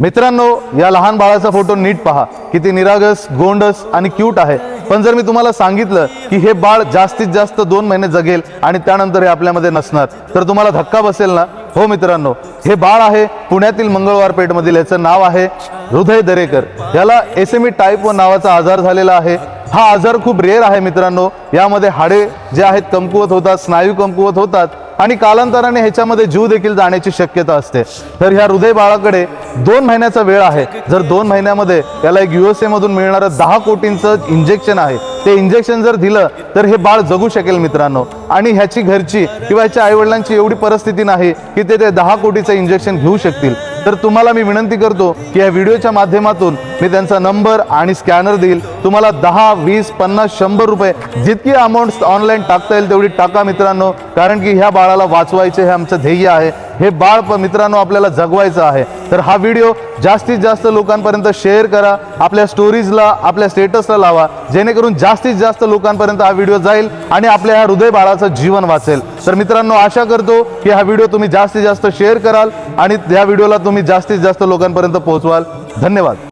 मित्रांनो, या लहान बाळाचा फोटो नीट पहा, किती निरागस, गोंडस आणि क्यूट आहे। पण जर मी तुम्हाला सांगितलं की हे बाळ जास्तीत जास्त 2 महिने जगेल आणि त्यानंतर हे आपल्यामध्ये नसणार, तर तुम्हाला धक्का बसेल ना? हो मित्रांनो, हे बाळ आहे पुण्यातील मंगळवार पेठमधील। याचं नाव आहे हृदय दरेकर। याला एसएमई टाइप 1 नावाचा आजार झालेला आहे। हा आजार खूप रेअर आहे मित्रांनो। यामध्ये हाडे जे आहेत कमकुवत होतात, स्नायू कमकुवत होतात आणि कालांतराने ह्याच्यामध्ये जीव देखील जाण्याची शक्यता असते। तर ह्या हृदय बाळाकडे 2 महिन्याचा वेळ आहे। जर 2 महिन्यामध्ये त्याला एक USA मधून मिळणारं 10 कोटींचं इंजेक्शन आहे, ते इंजेक्शन जर दिलं तर हे बाळ जगू शकेल मित्रांनो। आणि ह्याची घरची किंवा ह्याच्या आईवडिलांची एवढी परिस्थिती नाही की ते 10 कोटीचं इंजेक्शन घेऊ शकतील। तर तुम्हाला मी विनंती करतो की या व्हिडिओच्या माध्यमातून मी त्यांचा नंबर आणि स्कॅनर देईल। तुम्हाला 10, 20, 50, 100 रुपये जितकी अमाऊंट ऑनलाईन टाकता येईल तेवढी टाका मित्रांनो, कारण की ह्या बाळाला वाचवायचे हे आमचं ध्येय आहे। हे बाळ मित्रांनो आपल्याला जगवायचं आहे। तर हा व्हिडिओ जास्तीत जास्त लोकांपर्यंत शेअर करा, आपल्या स्टोरीजला, आपल्या स्टेटसला लावा, जेणेकरून जास्तीत जास्त लोकांपर्यंत हा व्हिडिओ जाईल आणि आपल्या ह्या हृदय बाळाचं जीवन वाचेल। तर मित्रांनो, आशा करतो की हा व्हिडिओ तुम्ही जास्तीत जास्त शेअर कराल आणि या व्हिडिओला तुम्ही जास्तीत जास्त लोकांपर्यंत पोहोचवाल। धन्यवाद।